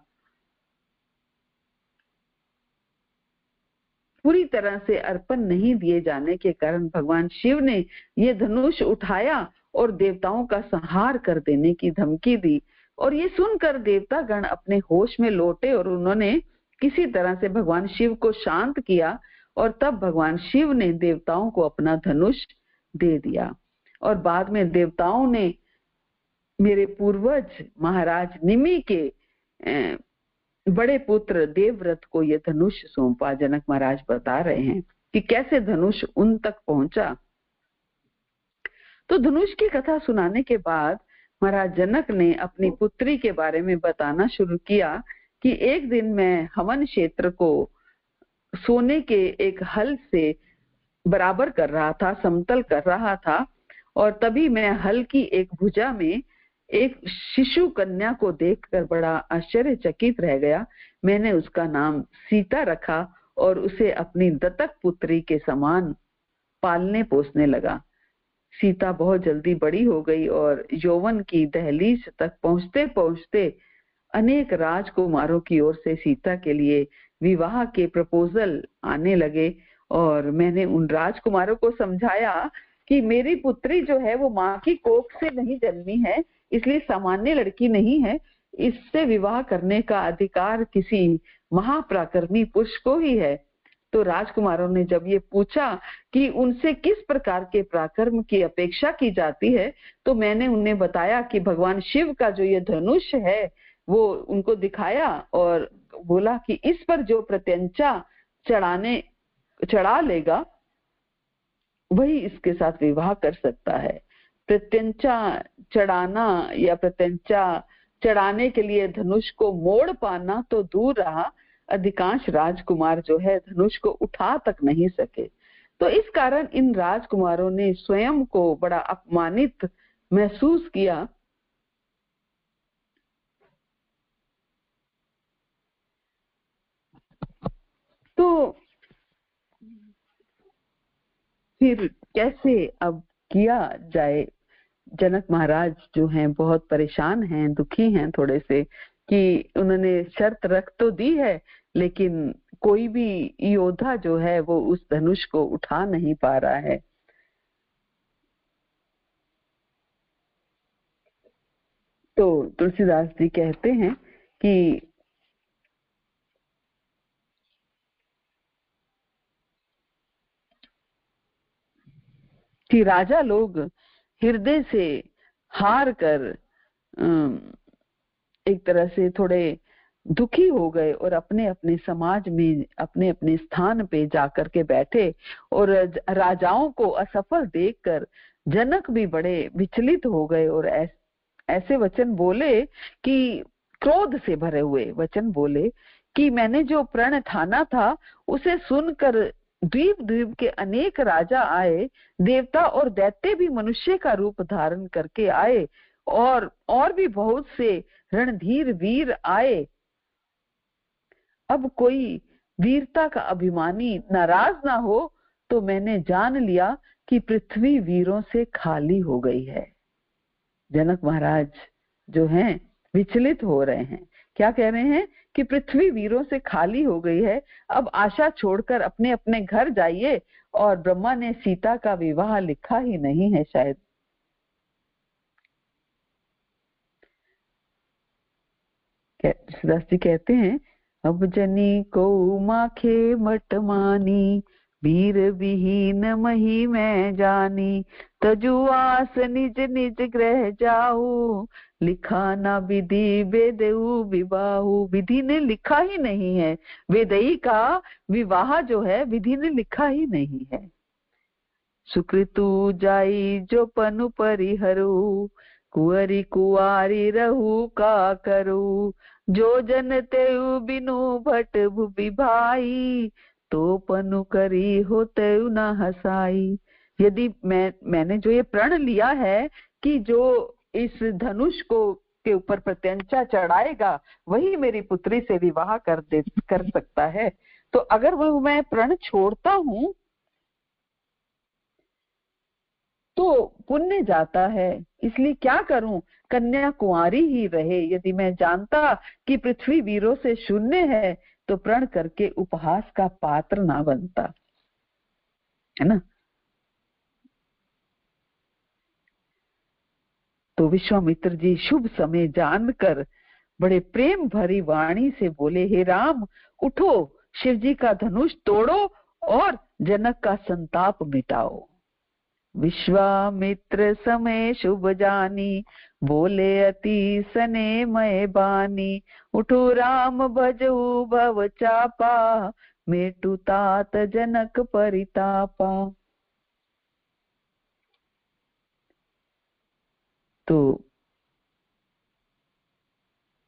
पूरी तरह से अर्पण नहीं दिए जाने के कारण भगवान शिव ने ये धनुष उठाया और देवताओं का संहार कर देने की धमकी दी। और ये सुनकर देवता गण अपने होश में लौटे और उन्होंने किसी तरह से भगवान शिव को शांत किया, और तब भगवान शिव ने देवताओं को अपना धनुष दे दिया। और बाद में देवताओं ने मेरे पूर्वज महाराज निमि के बड़े पुत्र देवव्रत को यह धनुष सौंपा। जनक महाराज बता रहे हैं कि कैसे धनुष उन तक पहुंचा। तो धनुष की कथा सुनाने के बाद महाराज जनक ने अपनी पुत्री के बारे में बताना शुरू किया कि एक दिन मैं हवन क्षेत्र को सोने के एक हल से बराबर कर रहा था, समतल कर रहा था, और तभी मैं हल की एक भुजा में एक शिशु कन्या को देखकर बड़ा आश्चर्यचकित रह गया। मैंने उसका नाम सीता रखा और उसे अपनी दत्तक पुत्री के समान पालने पोसने लगा। सीता बहुत जल्दी बड़ी हो गई और यौवन की दहलीज तक पहुंचते पहुंचते अनेक राजकुमारों की ओर से सीता के लिए विवाह के प्रपोजल आने लगे। और मैंने उन राजकुमारों को समझाया कि मेरी पुत्री जो है वो माँ की कोख से नहीं जन्मी है, इसलिए सामान्य लड़की नहीं है, इससे विवाह करने का अधिकार किसी महापराक्रमी पुरुष को ही है। तो राजकुमारों ने जब ये पूछा कि उनसे किस प्रकार के पराक्रम की अपेक्षा की जाती है, तो मैंने उन्हें बताया कि भगवान शिव का जो ये धनुष है वो उनको दिखाया और बोला कि इस पर जो प्रत्यंचा चढ़ा लेगा वही इसके साथ विवाह कर सकता है। प्रत्यंचा चढ़ाना या प्रत्यंचा चढ़ाने के लिए धनुष को मोड़ पाना तो दूर रहा, अधिकांश राजकुमार जो है धनुष को उठा तक नहीं सके। तो इस कारण इन राजकुमारों ने स्वयं को बड़ा अपमानित महसूस किया। तो फिर कैसे अब किया जाए? जनक महाराज जो हैं बहुत परेशान हैं, दुखी हैं थोड़े से, कि उन्होंने शर्त रख तो दी है लेकिन कोई भी योद्धा जो है वो उस धनुष को उठा नहीं पा रहा है। तो तुलसीदास जी कहते हैं कि राजा लोग हृदय से हार कर एक तरह से थोड़े दुखी हो गए और अपने अपने समाज में अपने अपने स्थान पे जाकर के बैठे, और राजाओं को असफल देखकर जनक भी बड़े विचलित हो गए और ऐसे वचन बोले कि क्रोध से भरे हुए वचन बोले कि मैंने जो प्रण ठाना था उसे सुनकर द्वीप द्वीप के अनेक राजा आए, देवता और दैत्य भी मनुष्य का रूप धारण करके आए, और भी बहुत से रणधीर वीर आए। अब कोई वीरता का अभिमानी नाराज ना हो तो मैंने जान लिया कि पृथ्वी वीरों से खाली हो गई है। जनक महाराज जो हैं विचलित हो रहे हैं, क्या कह रहे हैं कि पृथ्वी वीरों से खाली हो गई है, अब आशा छोड़कर अपने अपने घर जाइए। और ब्रह्मा ने सीता का विवाह लिखा ही नहीं है शायद। दास जी कहते हैं, अब जनी को माखे मट मानी, वीर विहीन मही मैं जानी, तजु आस निज निज ग्रह जाऊ, लिखा ना विधि वेदऊ विवाहु। विधि ने लिखा ही नहीं है, वेदई का विवाह जो है विधि ने लिखा ही नहीं है। सुकृतु जाई जो पनु परिहरु, कुंवरी कुआरी रहू का करू, जो जन तेउ बिनु भट भुवि भाई, तो पनु करी हो तेउ न हसाई। यदि मैंने जो ये प्रण लिया है कि जो इस धनुष को के ऊपर प्रत्यंचा चढ़ाएगा वही मेरी पुत्री से विवाह कर सकता है, तो अगर वो मैं प्रण छोड़ता हूँ तो पुण्य जाता है, इसलिए क्या करूं, कन्या कुंवारी ही रहे। यदि मैं जानता कि पृथ्वी वीरों से शून्य है तो प्रण करके उपहास का पात्र ना बनता, है ना। तो विश्वामित्र जी शुभ समय जानकर बड़े प्रेम भरी वाणी से बोले, हे राम उठो, शिव जी का धनुष तोड़ो और जनक का संताप मिटाओ। विश्वामित्र समय शुभ जानी, बोले अति सने मय बानी, उठो राम भजऊ भव चापा, मेटु तात जनक परितापा। तो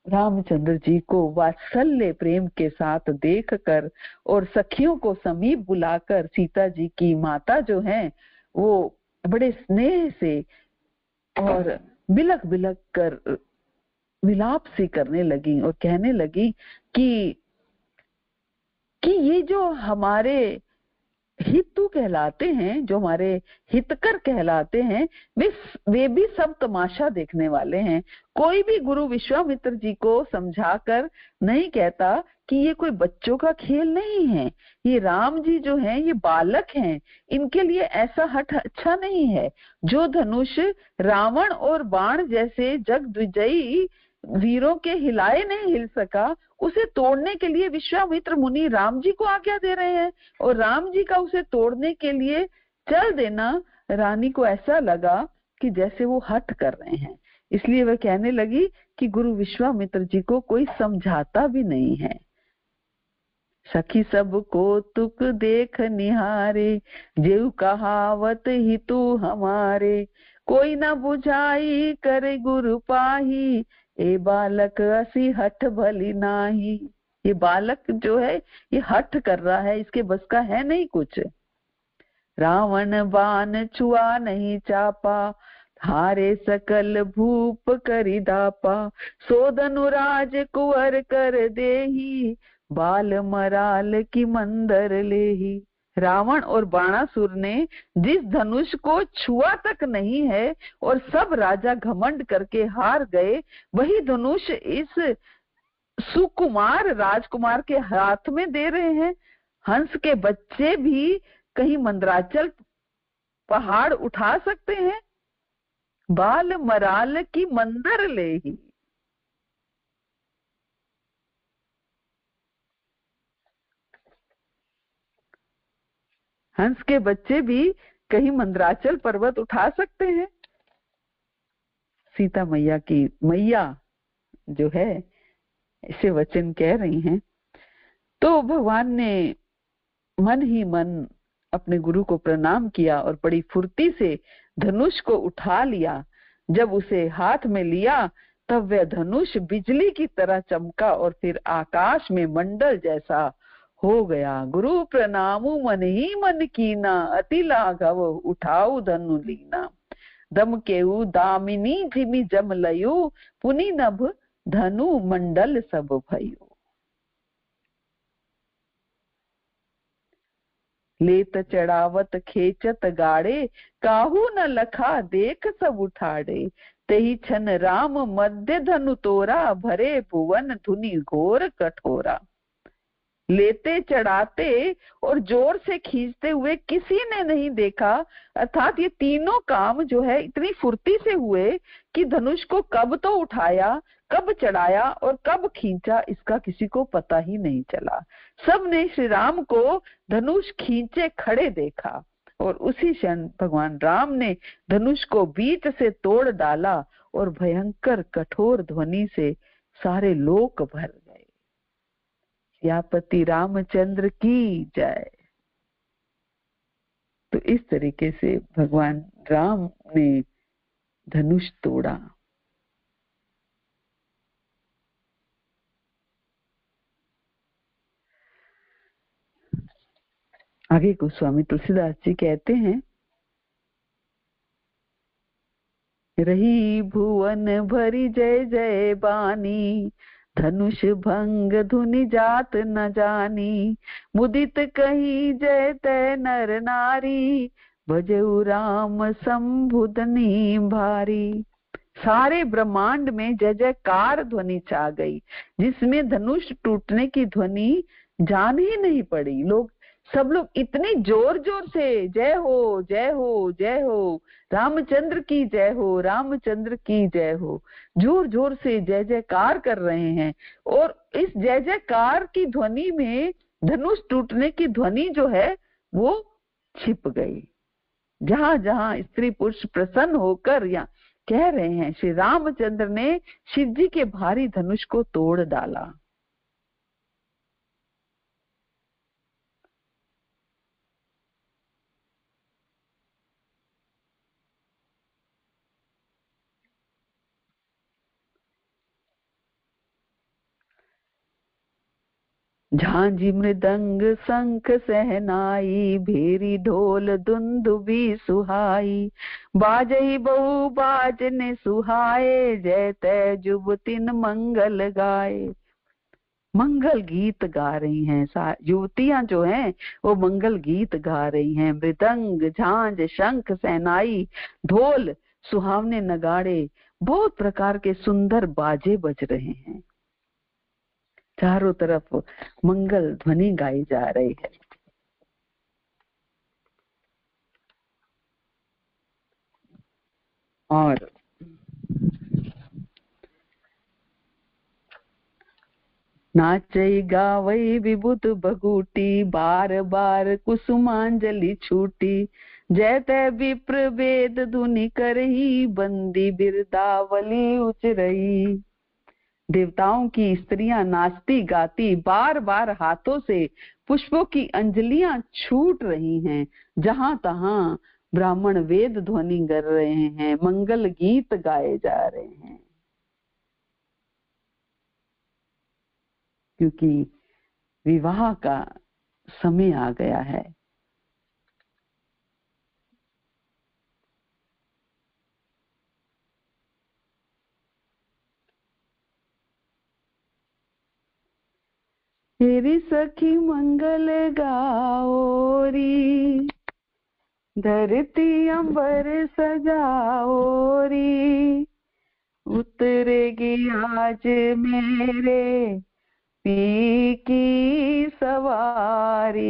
रामचंद्र जी को वात्सल्य प्रेम के साथ देखकर और सखियों को समीप बुलाकर सीता जी की माता जो हैं वो बड़े स्नेह से और बिलक बिलक कर विलाप सी करने लगी और कहने लगी कि ये जो हमारे हितु कहलाते हैं, जो हमारे हितकर कहलाते हैं, वे भी सब तमाशा देखने वाले हैं। कोई भी गुरु विश्वामित्र जी को समझाकर नहीं कहता कि ये कोई बच्चों का खेल नहीं है, ये राम जी जो हैं ये बालक हैं, इनके लिए ऐसा हठ अच्छा नहीं है। जो धनुष रावण और बाण जैसे जग विजयी वीरों के हिलाए नहीं हिल सका, उसे तोड़ने के लिए विश्वामित्र मुनि राम जी को आज्ञा दे रहे हैं, और राम जी का उसे तोड़ने के लिए चल देना रानी को ऐसा लगा कि जैसे वो हठ कर रहे हैं। इसलिए वह कहने लगी कि गुरु विश्वामित्र जी को कोई समझाता भी नहीं है। सखी सब कौतुक देख निहारे, जेऊ कहावत ही तू हमारे, कोई न बुझाई करे गुरु पाही, ए बालक असी हठ भली नाही। ये बालक जो है ये हठ कर रहा है, इसके बस का है नहीं कुछ। रावण बाण छुआ नहीं चापा, हारे सकल भूप करी दापा, सो धनुराज कुंवर कर देही, बाल मराल की मंदर लेही। रावण और बाणासुर ने जिस धनुष को छुआ तक नहीं है और सब राजा घमंड करके हार गए, वही धनुष इस सुकुमार राजकुमार के हाथ में दे रहे हैं। हंस के बच्चे भी कहीं मंदराचल पहाड़ उठा सकते हैं? बाल मराल की मंदर ले ही। हंस के बच्चे भी कहीं मंदराचल पर्वत उठा सकते हैं? सीता मैया की मैया जो है ऐसे वचन कह रही हैं। तो भगवान ने मन ही मन अपने गुरु को प्रणाम किया और बड़ी फुर्ती से धनुष को उठा लिया। जब उसे हाथ में लिया तब वह धनुष बिजली की तरह चमका और फिर आकाश में मंडल जैसा हो गया। गुरु प्रणामु मन ही मन कीना, अति लाघव उठाऊ धनु लीना, दम केऊ दामिनी जिमि जम लयु, पुनि नभ धनु मंडल सब भयु। लेत चढ़ावत खेचत गाड़े, काहू न लखा देख सब उठाड़े, तेहि छन राम मध्य धनु तोरा, भरे भुवन धुनि घोर कठोरा। लेते चढ़ाते और जोर से खींचते हुए किसी ने नहीं देखा, अर्थात ये तीनों काम जो है इतनी फुर्ती से हुए कि धनुष को कब तो उठाया, कब चढ़ाया और कब खींचा इसका किसी को पता ही नहीं चला। सबने श्री राम को धनुष खींचे खड़े देखा और उसी क्षण भगवान राम ने धनुष को बीच से तोड़ डाला और भयंकर कठोर ध्वनि से सारे लोक भर गए। सियापति रामचंद्र की जय। तो इस तरीके से भगवान राम ने धनुष तोड़ा। आगे गोस्वामी तुलसीदास जी कहते हैं, रही भुवन भरी जय जय बानी, धनुष भंग धुनि जात न जानी, मुदित कही जय तय नर नारी, भजऊ राम संबुधनी भारी। सारे ब्रह्मांड में जय जयकार ध्वनि छा गई, जिसमें धनुष टूटने की ध्वनि जान ही नहीं पड़ी। सब लोग इतनी जोर जोर से जय हो जय हो जय हो, रामचंद्र की जय हो, रामचंद्र की जय हो, जोर जोर से जय जयकार कर रहे हैं। और इस जय जयकार की ध्वनि में धनुष टूटने की ध्वनि जो है वो छिप गई। जहां जहां स्त्री पुरुष प्रसन्न होकर या कह रहे हैं, श्री रामचंद्र ने शिव जी के भारी धनुष को तोड़ डाला। झांझी मृदंग शंख सहनाई, भेरी ढोल दुंदुबी सुहाई, बाजई बहु बाजने सुहाए, जय तय जुबतिन मंगल गाए। मंगल गीत गा रही हैं युवतियां जो हैं वो मंगल गीत गा रही हैं। मृदंग झांझ शंख सहनाई ढोल सुहावने नगाड़े बहुत प्रकार के सुंदर बाजे बज रहे हैं। चारों तरफ मंगल ध्वनि गाई जा रही है। और नाचई गावई विभुत भगूटी, बार बार कुसुमांजलि छूटी। जय तय विप्र वेद धुनि करही, बंदी बिरदावली उचरई। देवताओं की स्त्रियां नाचती गाती बार बार हाथों से पुष्पों की अंजलियां छूट रही हैं। जहां तहां ब्राह्मण वेद ध्वनि कर रहे हैं, मंगल गीत गाए जा रहे हैं, क्योंकि विवाह का समय आ गया है। तेरी सखी मंगल गाओरी, धरती अंबर सजाओरी। उतरेगी आज मेरे पी की सवारी,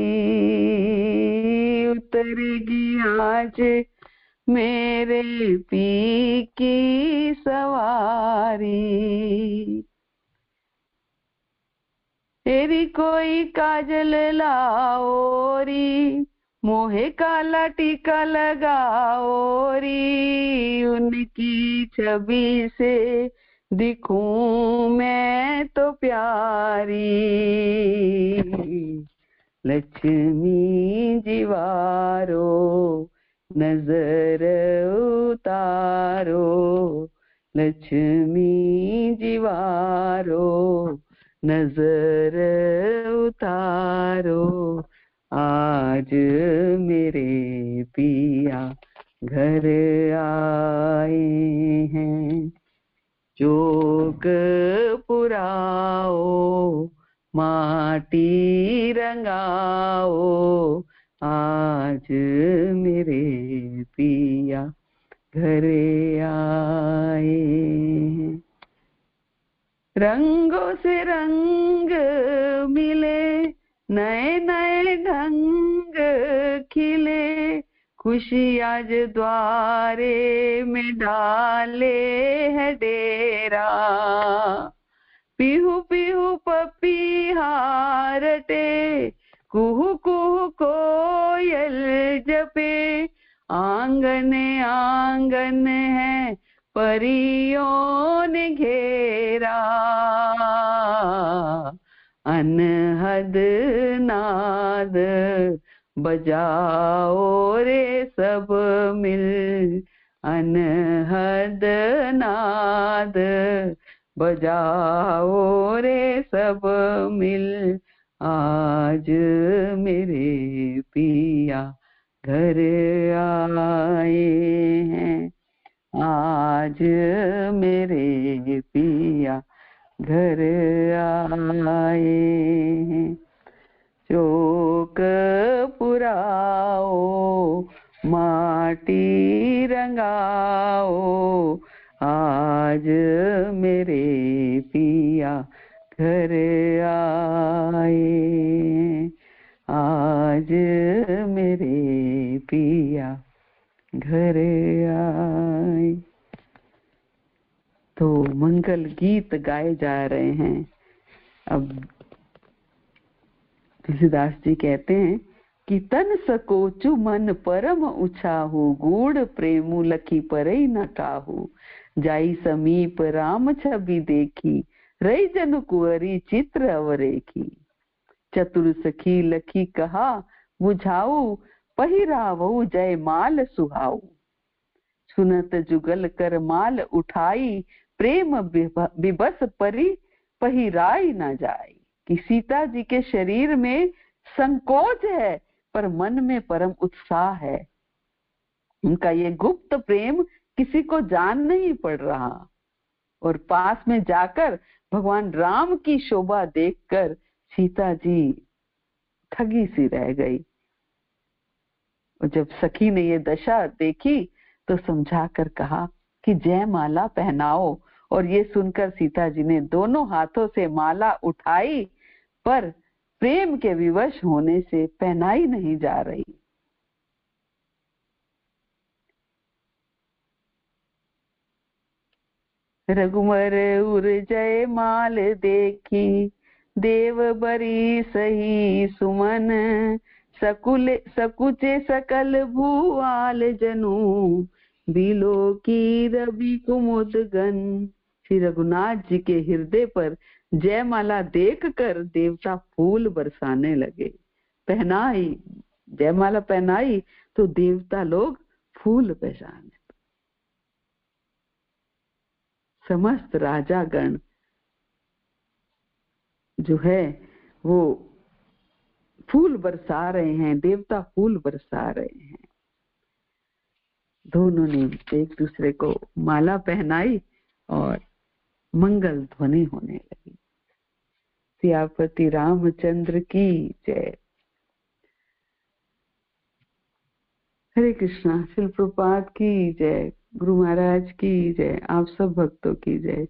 उतरेगी आज मेरे पी की सवारी। तेरी कोई काजल लाओरी, मोहे काला टीका लगाओरी। उनकी छवि से दिखूं मैं तो प्यारी। लक्ष्मी जीवारो नजर उतारो, लक्ष्मी जीवारो नजर उतारो। आज मेरे पिया घर आए हैं, चौक पुराओ माटी रंगाओ। आज मेरे पिया घर आए हैं। रंगों से रंग मिले, नए नए ढंग खिले। खुशी आज द्वारे में डाले है डेरा। पीहू पीहू पपीहा रटे, कुहू कुहू कोयल जपे। आंगन आंगन है परियों ने घेरा। अनहद नाद बजाओ रे सब मिल, अनहद नाद बजाओ रे सब मिल। आज मेरे पिया घर आए हैं, आज मेरे पिया घर आए हैं। चौक पुराओ माटी रंगाओ। आज मेरे पिया घर आए, आज मेरे पिया घर आए। तो मंगल गीत गाए जा रहे हैं। अब तुलसीदास जी कहते हैं कि तन सकोचु मन परम उछाहु, गूढ़ प्रेमु लखी परई न काहू। जाई समीप राम छवि देखी, रई जन कुंवरी चित्र अवरेखी। चतुर सखी लखी कहा बुझाऊ, पहिरावऊ जय माल सुहाऊ। सुनत जुगल कर माल उठाई, प्रेम विबस परी पहिराई न जाई। कि सीता जी के शरीर में संकोच है, पर मन में परम उत्साह है। उनका ये गुप्त प्रेम किसी को जान नहीं पड़ रहा। और पास में जाकर भगवान राम की शोभा देखकर सीता जी ठगी सी रह गई। और जब सखी ने ये दशा देखी तो समझा कर कहा कि जय माला पहनाओ। और ये सुनकर सीता जी ने दोनों हाथों से माला उठाई, पर प्रेम के विवश होने से पहनाई नहीं जा रही। रघुवर उर जय माल देखी, देव बरी सही सुमन, सकुचे सकल भूआल जनु, बिलो की रवि कुमुद गन। श्री रघुनाथ जी के हृदय पर जयमाला देखकर देवता फूल बरसाने लगे। पहनाई, जयमाला पहनाई तो देवता लोग फूल बरसाने। समस्त राजागण जो है वो फूल बरसा रहे हैं, देवता फूल बरसा रहे हैं। दोनों ने एक दूसरे को माला पहनाई और मंगल ध्वनि होने लगी। सियापति रामचंद्र की जय। हरे कृष्णा। शिल प्रपात की जय। गुरु महाराज की जय। आप सब भक्तों की जय।